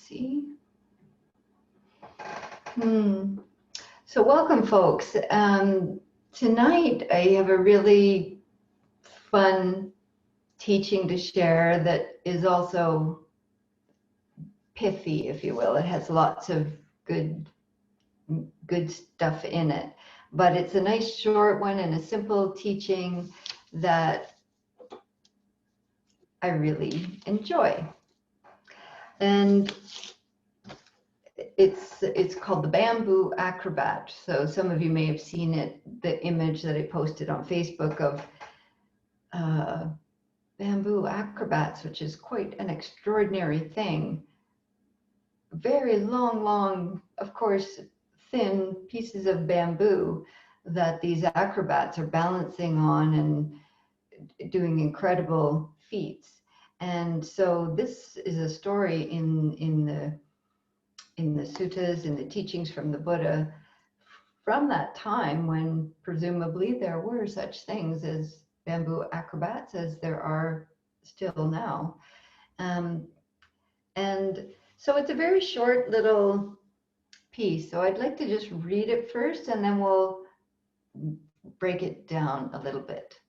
see. So welcome, folks. Tonight I have a really fun teaching to share that is also pithy, if you will. It has lots of good stuff in it, but it's a nice short one and a simple teaching that I really enjoy. And it's called the Bamboo Acrobat. So some of you may have seen it, the image that I posted on Facebook of Bamboo Acrobats, which is quite an extraordinary thing. Very long, of course, thin pieces of bamboo that these acrobats are balancing on and doing incredible feats. And so this is a story in the suttas, in the teachings from the Buddha, from that time when presumably there were such things as bamboo acrobats as there are still now. And so it's a very short little piece. So I'd like to just read it first and then we'll break it down a little bit.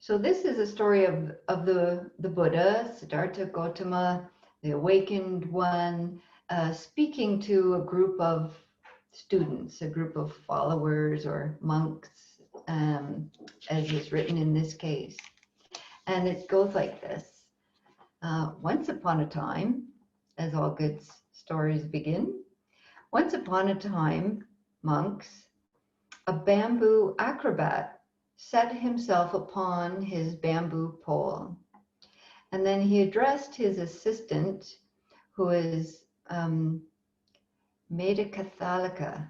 So this is a story of the Buddha, Siddhartha Gautama, the awakened one, speaking to a group of students, a group of followers or monks, as is written in this case. And it goes like this. Once upon a time, as all good stories begin, once upon a time, monks, a bamboo acrobat set himself upon his bamboo pole. And then he addressed his assistant, who is Medakathalika.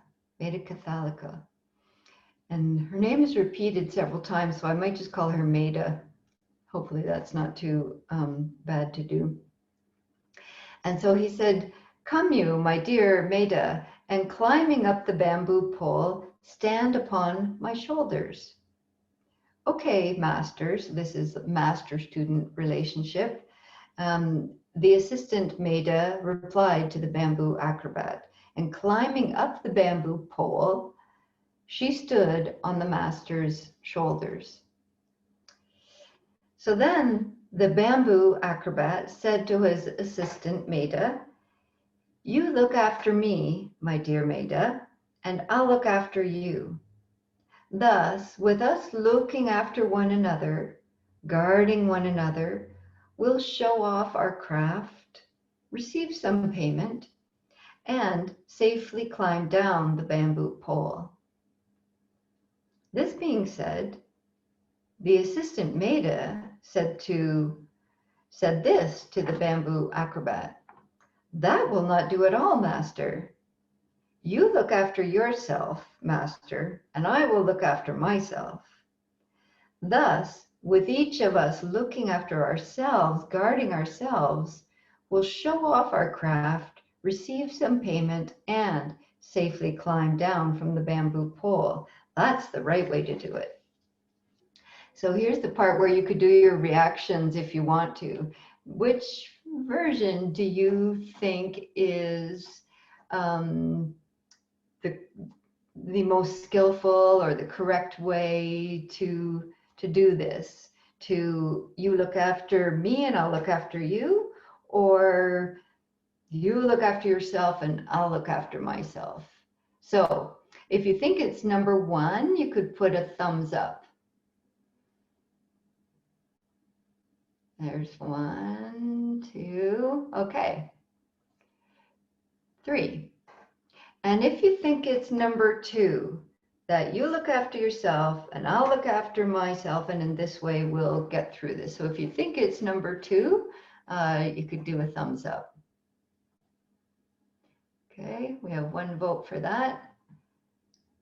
And her name is repeated several times, so I might just call her Meda. Hopefully that's not too bad to do. And so he said, "Come you, my dear Meda, and climbing up the bamboo pole, stand upon my shoulders." Okay, masters, this is master-student relationship. The assistant Meda replied to the bamboo acrobat, and climbing up the bamboo pole, she stood on the master's shoulders. So then the bamboo acrobat said to his assistant Meda, "You look after me, my dear Meda, and I'll look after you." Thus, with us looking after one another, guarding one another, we'll show off our craft, receive some payment, and safely climb down the bamboo pole. This being said, the assistant Meda said this to the bamboo acrobat, "That will not do at all, master. You look after yourself, master, and I will look after myself." Thus, with each of us looking after ourselves, guarding ourselves, we'll show off our craft, receive some payment, and safely climb down from the bamboo pole. That's the right way to do it. So here's the part where you could do your reactions if you want to. Which version do you think is the most skillful or the correct way to do this? To you look after me and I'll look after you, or you look after yourself and I'll look after myself? So if you think it's number one, you could put a thumbs up. There's 1, 2, okay. 3. And if you think it's number 2, that you look after yourself and I'll look after myself, and in this way we'll get through this. So if you think it's number 2, you could do a thumbs up. Okay, we have 1 vote for that.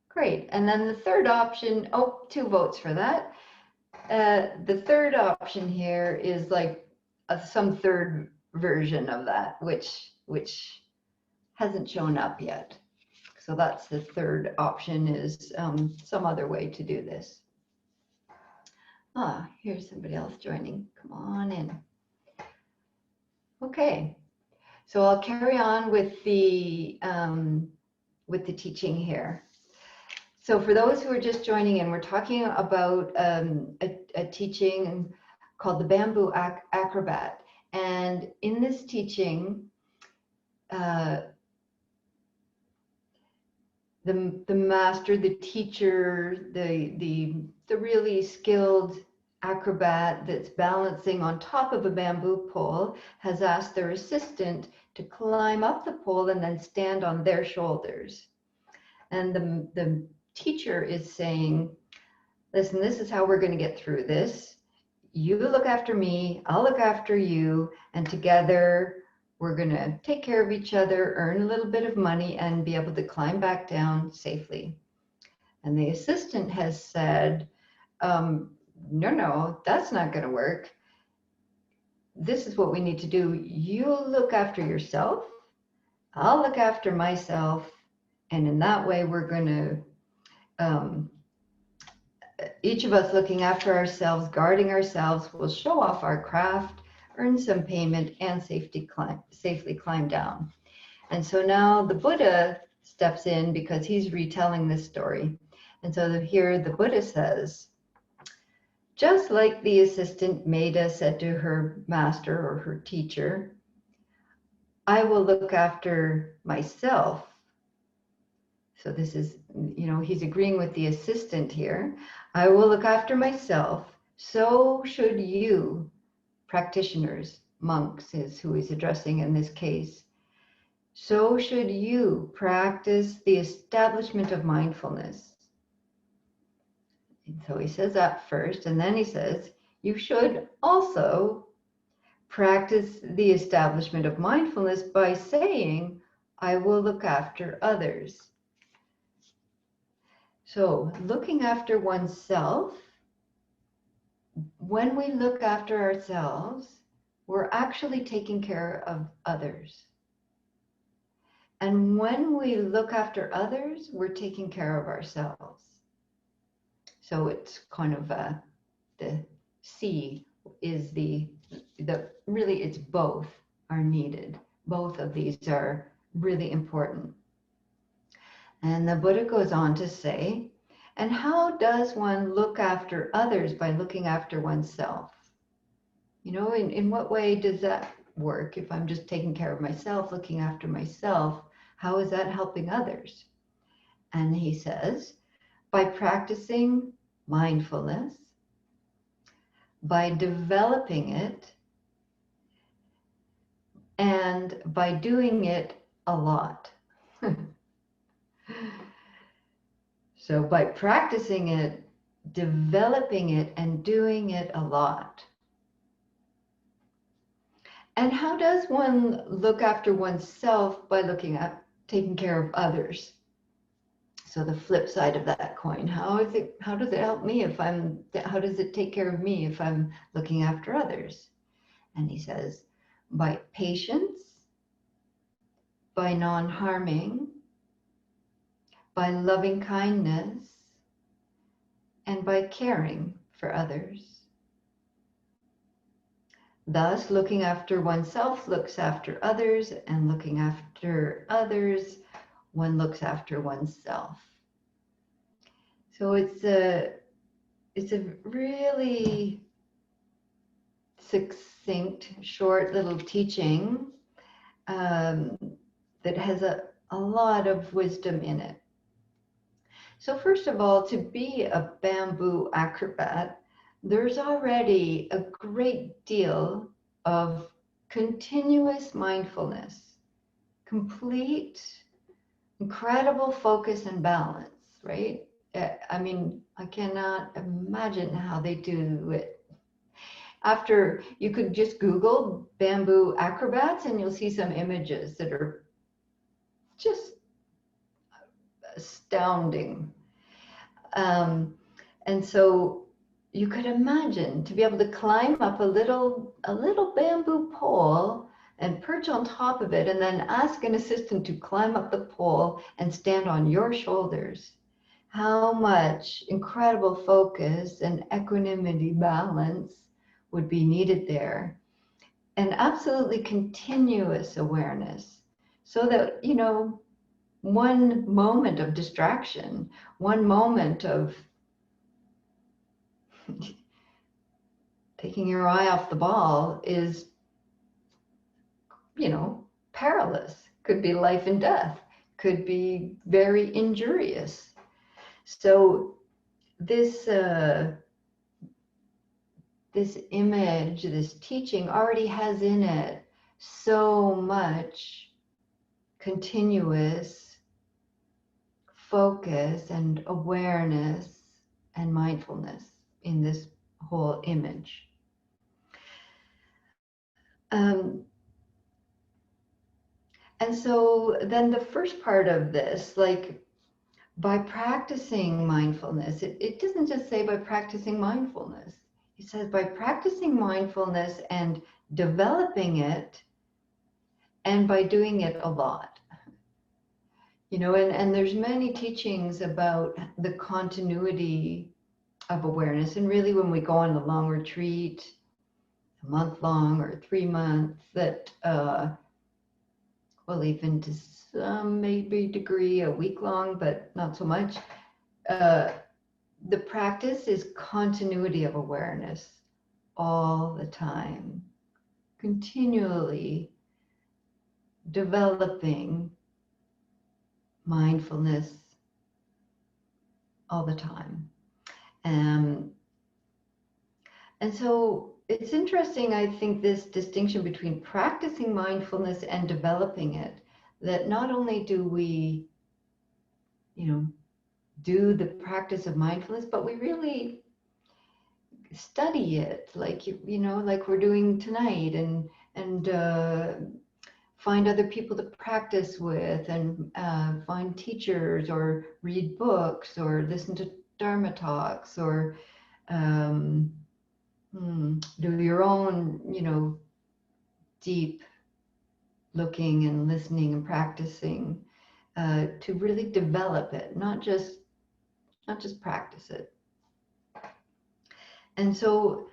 Great, and then the third option, 2 votes for that. The third option here is like some third version of that, which hasn't shown up yet. So that's the third option, is some other way to do this. Here's somebody else joining. Come on in. Okay, so I'll carry on with the teaching here. So for those who are just joining in, we're talking about a teaching called the Bamboo Acrobat. And in this teaching, the master, the teacher, the really skilled acrobat that's balancing on top of a bamboo pole has asked their assistant to climb up the pole and then stand on their shoulders. And the teacher is saying, listen, this is how we're going to get through this. You look after me, I'll look after you, and together we're going to take care of each other, earn a little bit of money, and be able to climb back safely. And the assistant has said, no, that's not going to work. This is what we need to do. You look after yourself, I'll look after myself, and in that way we're going to each of us looking after ourselves, guarding ourselves, will show off our craft, earn some payment, and safely climb down. And so now the Buddha steps in because he's retelling this story. And so here the Buddha says, just like the assistant Maida said to her master or her teacher, I will look after myself. So this is, he's agreeing with the assistant here. I will look after myself. So should you, practitioners, monks is who he's addressing in this case. So should you practice the establishment of mindfulness. And so he says that first, and then he says, you should also practice the establishment of mindfulness by saying, I will look after others. So looking after oneself, when we look after ourselves, we're actually taking care of others. And when we look after others, we're taking care of ourselves. So it's kind of the C is really it's both are needed. Both of these are really important. And the Buddha goes on to say, and how does one look after others by looking after oneself? In what way does that work? If I'm just taking care of myself, looking after myself, how is that helping others? And he says, by practicing mindfulness, by developing it, and by doing it a lot. So by practicing it, developing it, and doing it a lot. And how does one look after oneself by taking care of others? So the flip side of that coin, how does it help me how does it take care of me if I'm looking after others? And he says, by patience, by non-harming, by loving kindness, and by caring for others. Thus, looking after oneself looks after others, and looking after others, one looks after oneself. So it's a really succinct, short little teaching that has a lot of wisdom in it. So first of all, to be a bamboo acrobat, there's already a great deal of continuous mindfulness, complete, incredible focus and balance, right? I cannot imagine how they do it. After, you could just Google Bamboo Acrobats and you'll see some images that are just astounding. And so you could imagine to be able to climb up a little bamboo pole and perch on top of it, and then ask an assistant to climb up the pole and stand on your shoulders. How much incredible focus and equanimity balance would be needed there. an absolutely continuous awareness, so that, you know, one moment of distraction, one moment of taking your eye off the ball is, you know, perilous, could be life and death, could be very injurious. So this this image, this teaching already has in it so much continuous focus and awareness and mindfulness in this whole image. And so then the first part of this, like, by practicing mindfulness, it doesn't just say by practicing mindfulness. It says by practicing mindfulness and developing it, and by doing it a lot. You know, and there's many teachings about the continuity of awareness. And really, when we go on a long retreat, a month long or 3 months, that well, even to some maybe degree, a week long, but not so much. The practice is continuity of awareness all the time, continually developing mindfulness all the time. And so it's interesting, I think, this distinction between practicing mindfulness and developing it, that not only do we, you know, do the practice of mindfulness, but we really study it, like, you know, like we're doing tonight, and find other people to practice with, and find teachers, or read books, or listen to Dharma talks, or do your own, you know, deep looking and listening and practicing to really develop it, not just practice it. And so,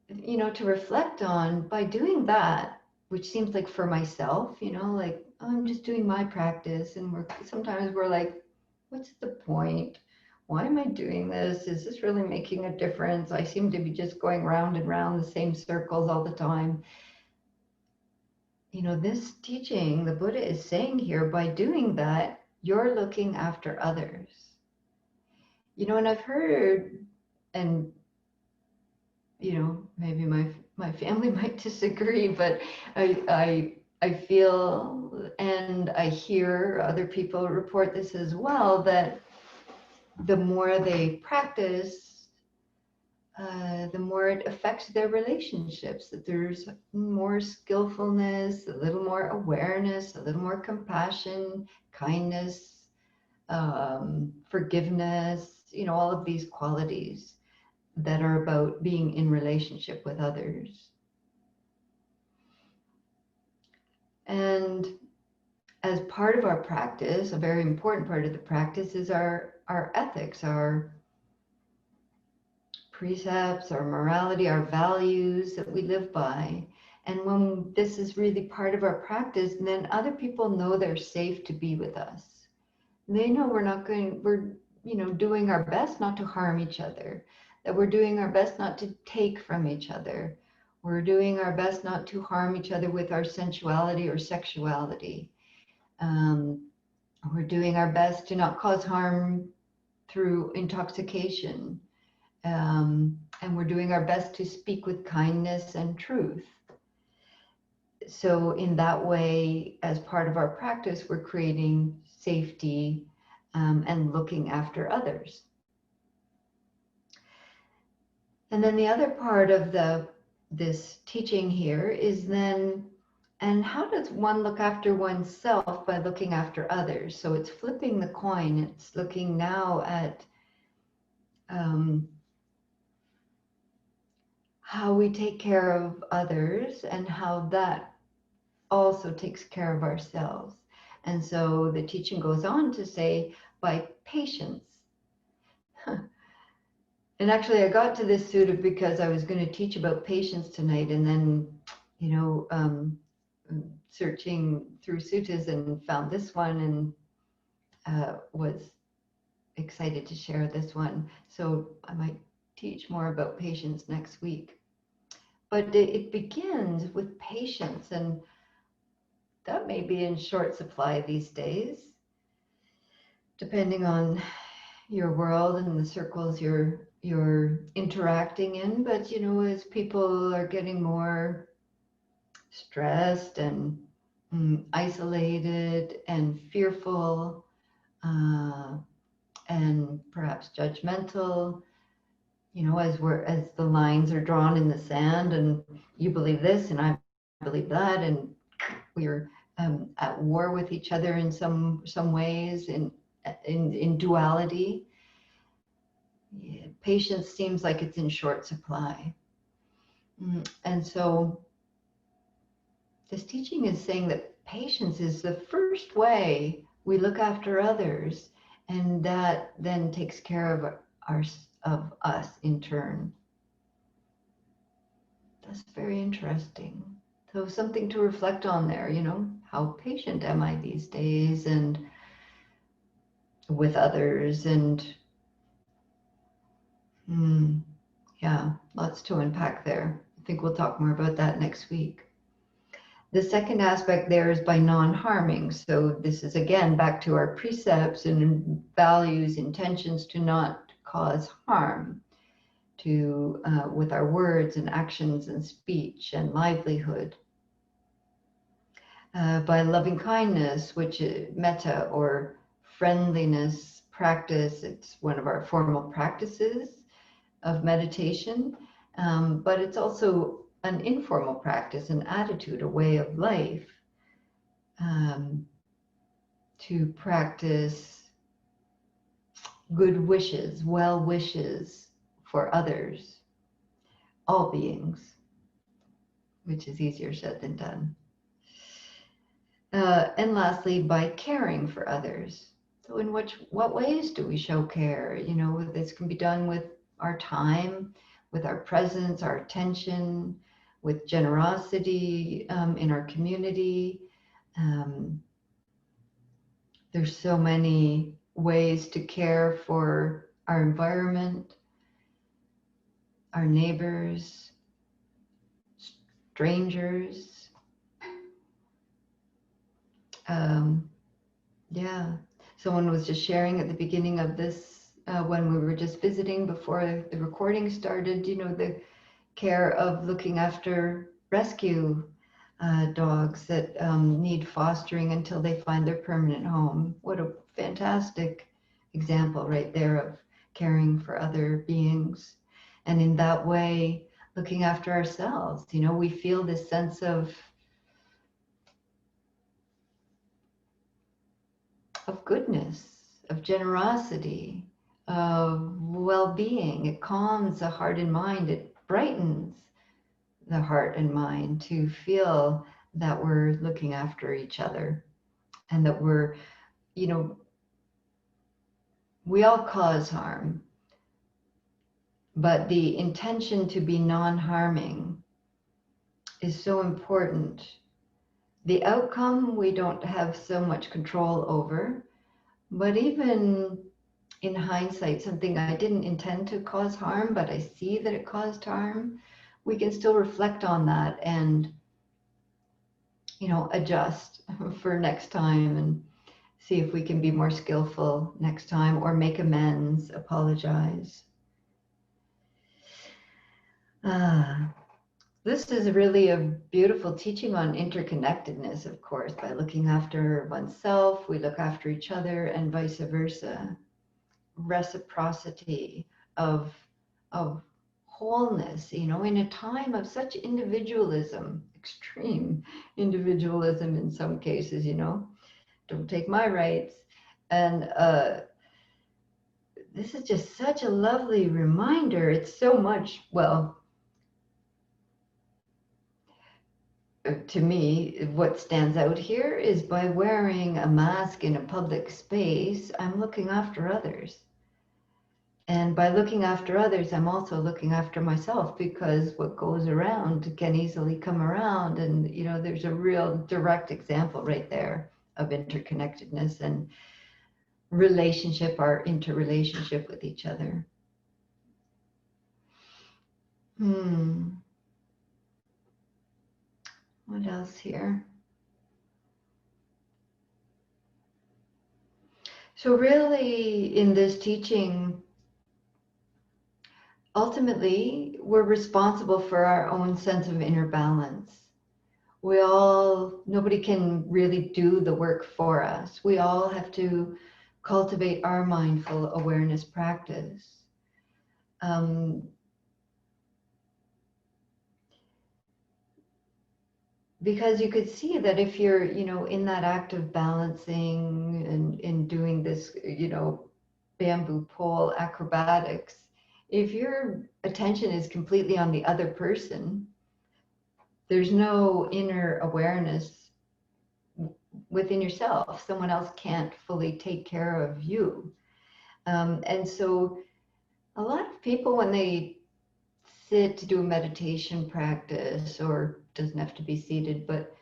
you know, to reflect on, by doing that, which seems like for myself, you know, like, oh, I'm just doing my practice, and sometimes we're like, what's the point? Why am I doing this? Is this really making a difference? I seem to be just going round and round the same circles all the time. You know, this teaching, the Buddha is saying here, by doing that, you're looking after others. You know, and I've heard, and, you know, maybe my family might disagree, but I feel, and I hear other people report this as well, that the more they practice, the more it affects their relationships, that there's more skillfulness, a little more awareness, a little more compassion, kindness, forgiveness, you know, all of these qualities that are about being in relationship with others. And as part of our practice, a very important part of the practice is our ethics, our precepts, our morality, our values that we live by. And when this is really part of our practice, then other people know they're safe to be with us. They know we're, you know, doing our best not to harm each other, that we're doing our best not to take from each other. We're doing our best not to harm each other with our sensuality or sexuality. We're doing our best to not cause harm through intoxication. And we're doing our best to speak with kindness and truth. So in that way, as part of our practice, we're creating safety and looking after others. And then the other part of this teaching here is then, and how does one look after oneself by looking after others? So it's flipping the coin. It's looking now at how we take care of others, and how that also takes care of ourselves. And so the teaching goes on to say, by patience. And actually, I got to this sutta because I was going to teach about patience tonight, and then searching through suttas and found this one and was excited to share this one. So I might teach more about patience next week. But it begins with patience, and that may be in short supply these days, depending on your world and the circles you're interacting in. But as people are getting more stressed and isolated and fearful, and perhaps judgmental, as the lines are drawn in the sand, and you believe this and I believe that, and we're at war with each other in some ways, in duality. Yeah, patience seems like it's in short supply. And so this teaching is saying that patience is the first way we look after others, and that then takes care of us in turn. That's very interesting. So something to reflect on there, how patient am I these days, and with others, and yeah, lots to unpack there. I think we'll talk more about that next week. The second aspect there is by non-harming. So this is again back to our precepts and values, intentions to not cause harm to with our words and actions and speech and livelihood. By loving kindness, which is metta or friendliness practice. It's one of our formal practices of meditation, but it's also an informal practice, an attitude, a way of life, to practice good wishes, well wishes for others, all beings, which is easier said than done. And lastly, by caring for others. So in what ways do we show care? This can be done with our time, with our presence, our attention, with generosity in our community. There's so many ways to care for our environment, our neighbors, strangers. Yeah, someone was just sharing at the beginning of this, when we were just visiting before the recording started, the care of looking after rescue dogs that need fostering until they find their permanent home. What a fantastic example right there of caring for other beings. And in that way, looking after ourselves, we feel this sense of goodness, of generosity, of well-being. It calms the heart and mind. It brightens the heart and mind to feel that we're looking after each other, and that we're, we all cause harm, but the intention to be non-harming is so important. The outcome we don't have so much control over, but even in hindsight, something I didn't intend to cause harm, but I see that it caused harm, we can still reflect on that and, adjust for next time, and see if we can be more skillful next time, or make amends, apologize. This is really a beautiful teaching on interconnectedness, of course. By looking after oneself, we look after each other, and vice versa. Reciprocity of wholeness, in a time of such individualism, extreme individualism in some cases, don't take my rights. And this is just such a lovely reminder. It's so much, well, to me, what stands out here is by wearing a mask in a public space, I'm looking after others. And by looking after others, I'm also looking after myself, because what goes around can easily come around. And, you know, there's a real direct example right there of interconnectedness and relationship, our interrelationship with each other. What else here? So really, in this teaching, ultimately, we're responsible for our own sense of inner balance. Nobody can really do the work for us. We all have to cultivate our mindful awareness practice. Because you could see that if you're, you know, in that act of balancing and in doing this, you know, bamboo pole acrobatics, if your attention is completely on the other person, there's no inner awareness within yourself. Someone else can't fully take care of you. And so a lot of people, when they sit to do a meditation practice, or doesn't have to be seated, but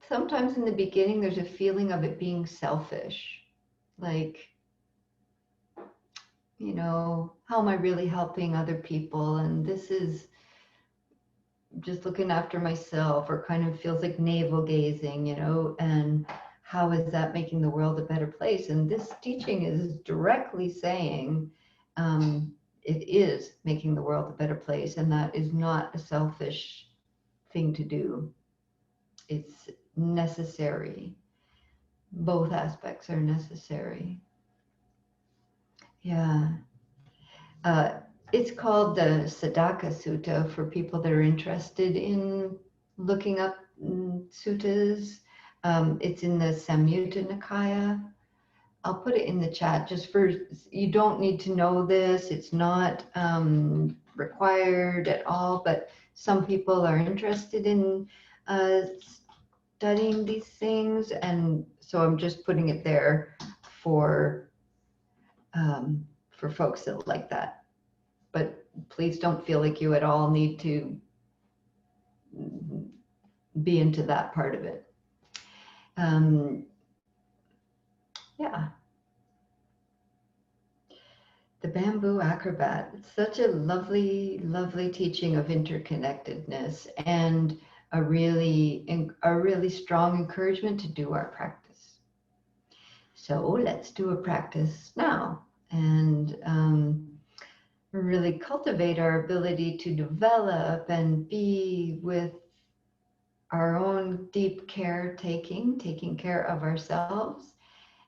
sometimes in the beginning, there's a feeling of it being selfish. Like, you know, how am I really helping other people? And this is just looking after myself, or kind of feels like navel gazing, you know, and how is that making the world a better place? And this teaching is directly saying it is making the world a better place, and that is not a selfish thing to do. It's necessary. Both aspects are necessary. Yeah. It's called the Sadaka Sutta for people that are interested in looking up suttas. It's in the Samyutta Nikaya. I'll put it in the chat just for, you don't need to know this. It's not required at all, but some people are interested in studying these things. And so I'm just putting it there for folks that like that. But please don't feel like you at all need to be into that part of it. Yeah. The Bamboo Acrobat. It's such a lovely, lovely teaching of interconnectedness, and a really strong encouragement to do our practice. So let's do a practice now, and really cultivate our ability to develop and be with our own deep taking care of ourselves.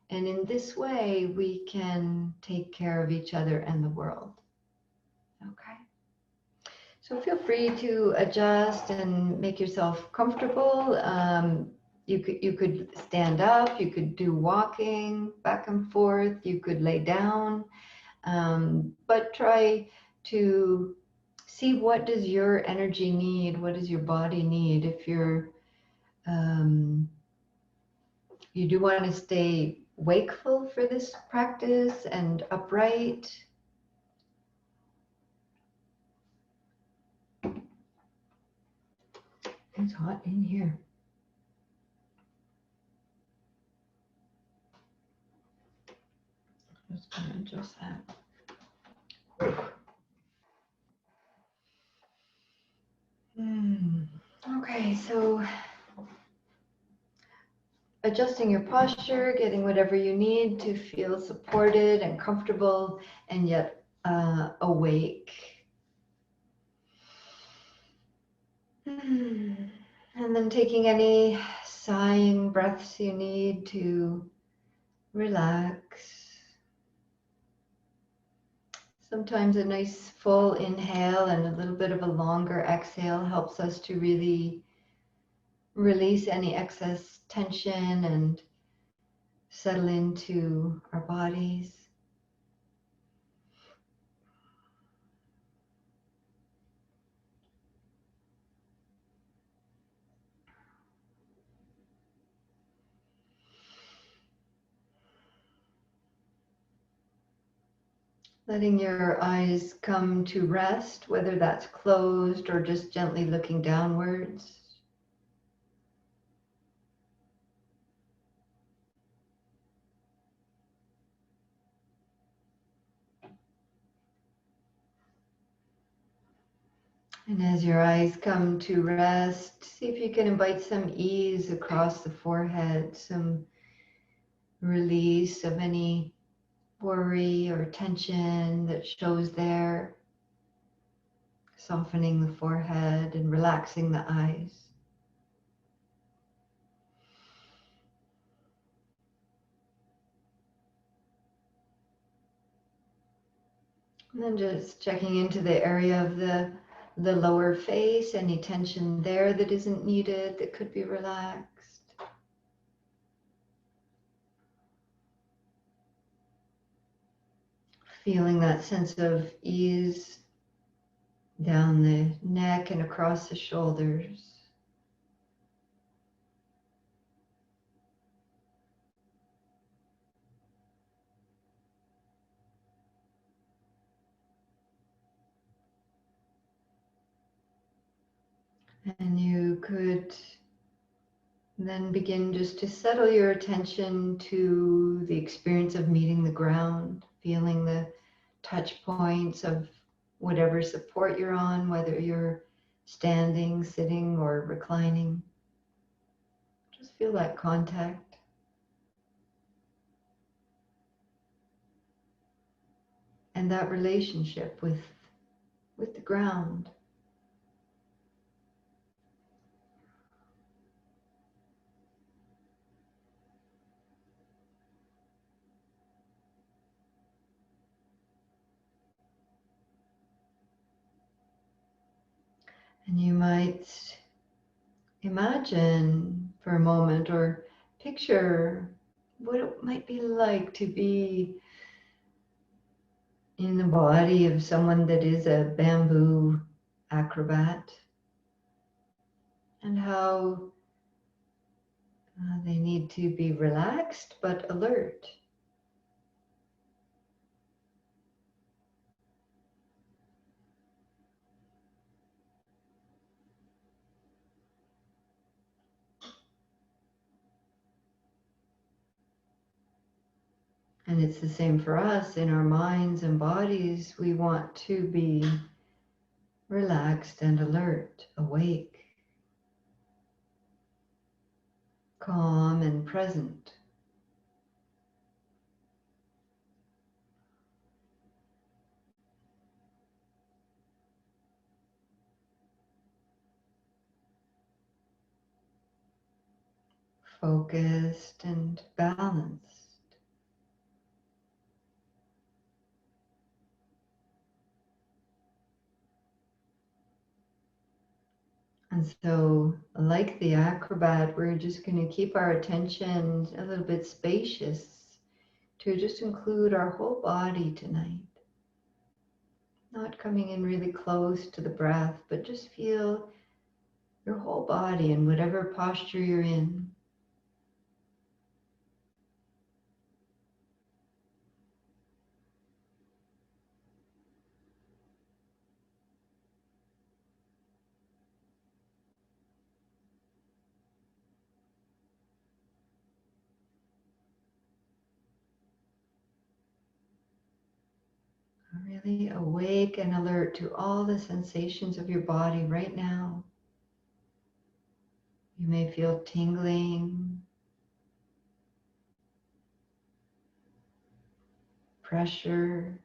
And in this way, we can take care of each other and the world. Okay. So feel free to adjust and make yourself comfortable. You could stand up, you could do walking back and forth, you could lay down, but try to see, what does your energy need? What does your body need? If you're you do want to stay wakeful for this practice and upright. It's hot in here. I'm just going to adjust that. Okay, so adjusting your posture, getting whatever you need to feel supported and comfortable, and yet awake. And then taking any sighing breaths you need to relax. Sometimes a nice full inhale and a little bit of a longer exhale helps us to really release any excess tension and settle into our bodies. Letting your eyes come to rest, whether that's closed or just gently looking downwards. And as your eyes come to rest, see if you can invite some ease across the forehead, some release of any worry or tension that shows there, softening the forehead and relaxing the eyes. And then just checking into the area of the lower face, any tension there that isn't needed, that could be relaxed. Feeling that sense of ease down the neck and across the shoulders. And you could then begin just to settle your attention to the experience of meeting the ground, feeling the touch points of whatever support you're on, whether you're standing, sitting, or reclining. Just feel that contact. And that relationship with the ground. And you might imagine for a moment or picture what it might be like to be in the body of someone that is a bamboo acrobat, and how they need to be relaxed but alert. And it's the same for us in our minds and bodies. We want to be relaxed and alert, awake, calm and present. Focused and balanced. And so, like the acrobat, we're just going to keep our attention a little bit spacious to just include our whole body tonight. Not coming in really close to the breath, but just feel your whole body in whatever posture you're in. Really awake and alert to all the sensations of your body right now. You may feel tingling, pressure,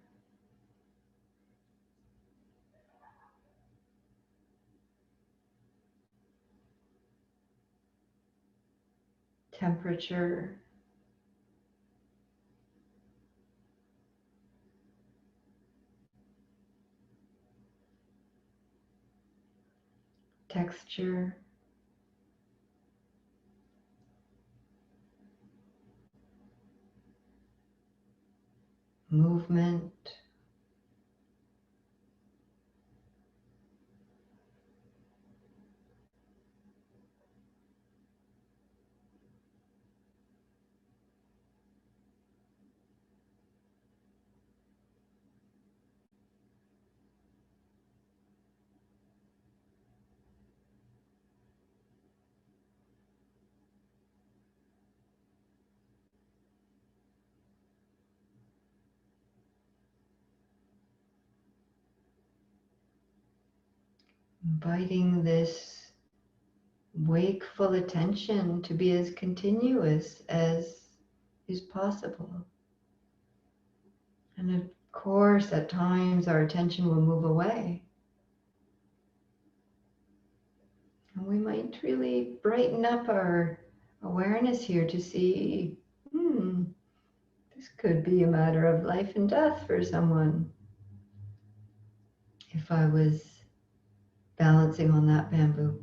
temperature, texture, movement. Inviting this wakeful attention to be as continuous as is possible. And of course, at times our attention will move away. And we might really brighten up our awareness here to see, this could be a matter of life and death for someone. If I was balancing on that bamboo.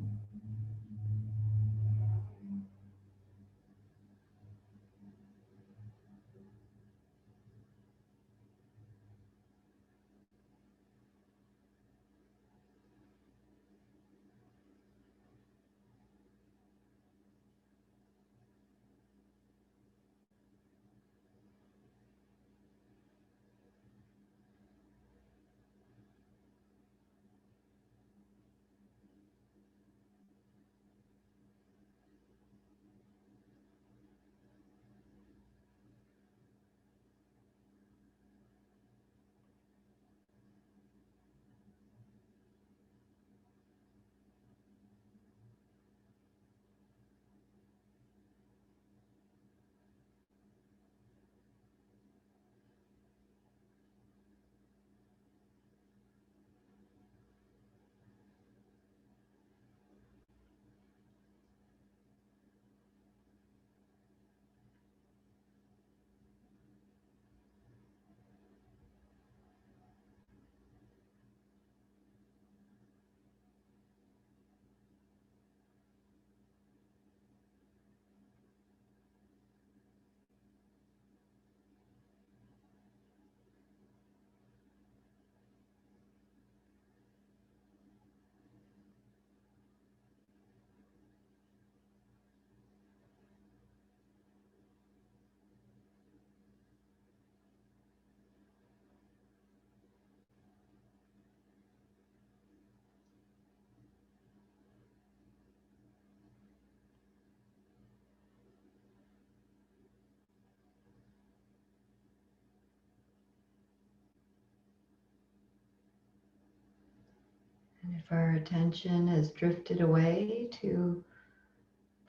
And if our attention has drifted away to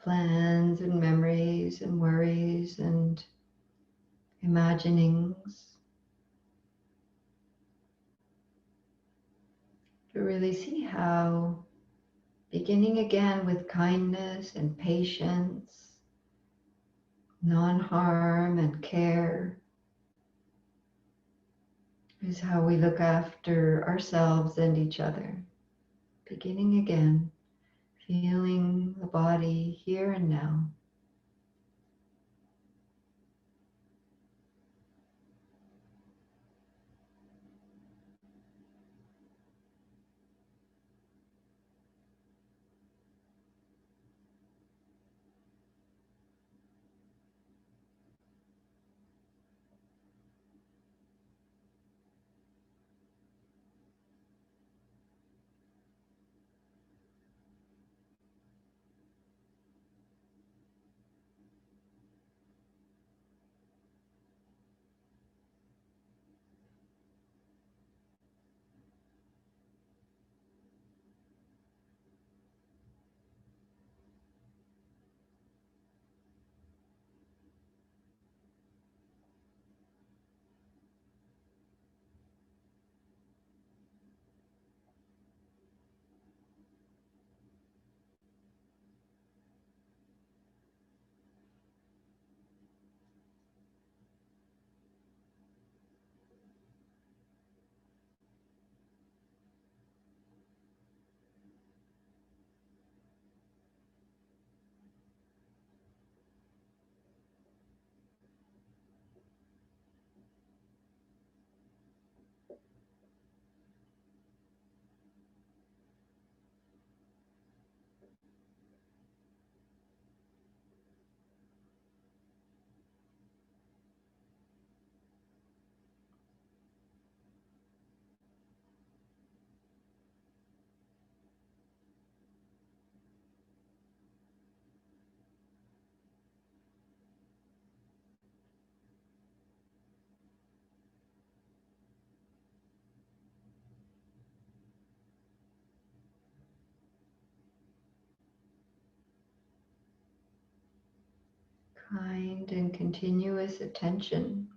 plans and memories and worries and imaginings, to really see how beginning again with kindness and patience, non-harm and care is how we look after ourselves and each other. Beginning again, feeling the body here and now. kind and continuous attention.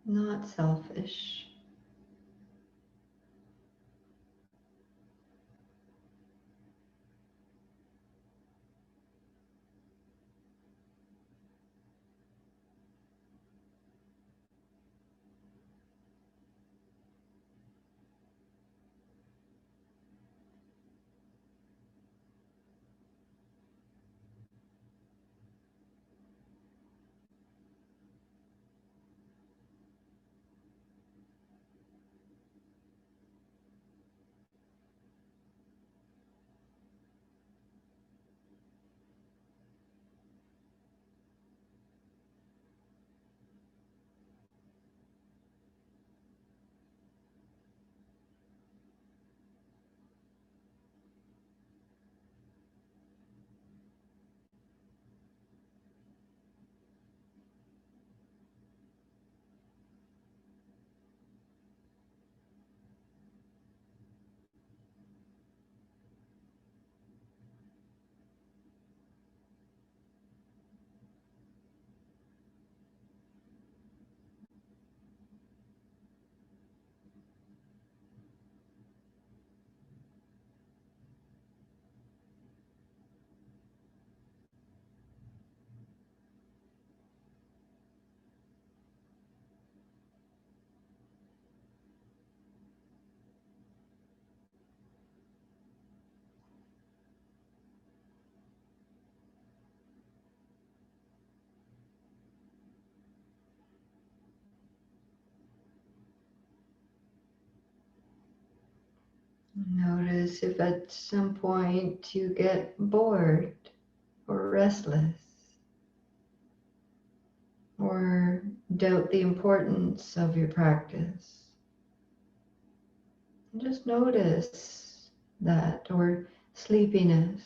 Not selfish. Notice if at some point you get bored or restless or doubt the importance of your practice. Just notice that, or sleepiness.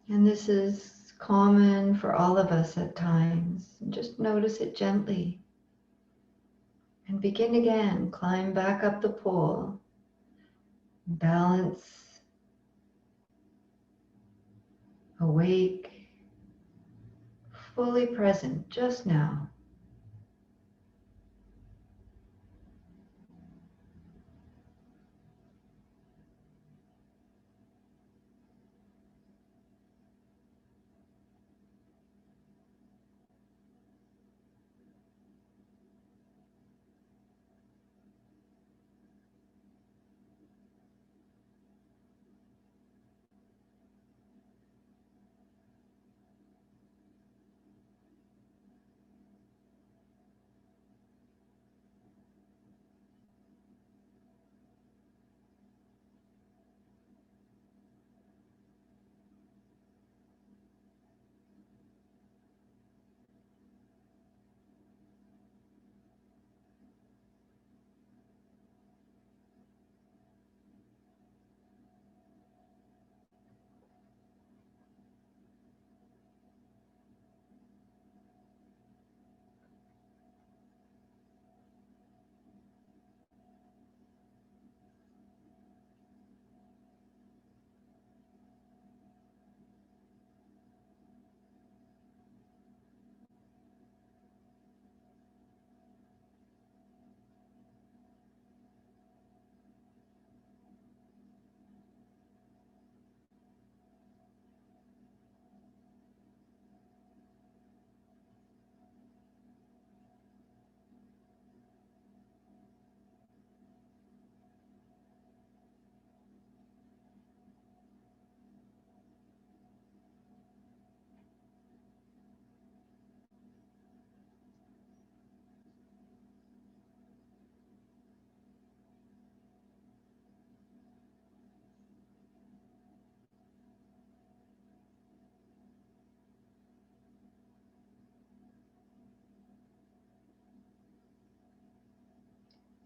And this is common for all of us at times. Just notice it gently. And begin again. Climb back up the pole. Balance. Awake. Fully present just now.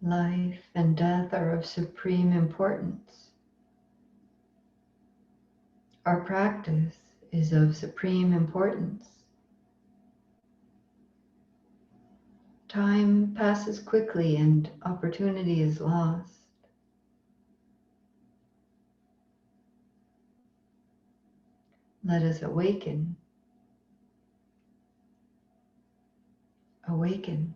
Life and death are of supreme importance. Our practice is of supreme importance. time passes quickly and opportunity is lost. Let us awaken. Awaken.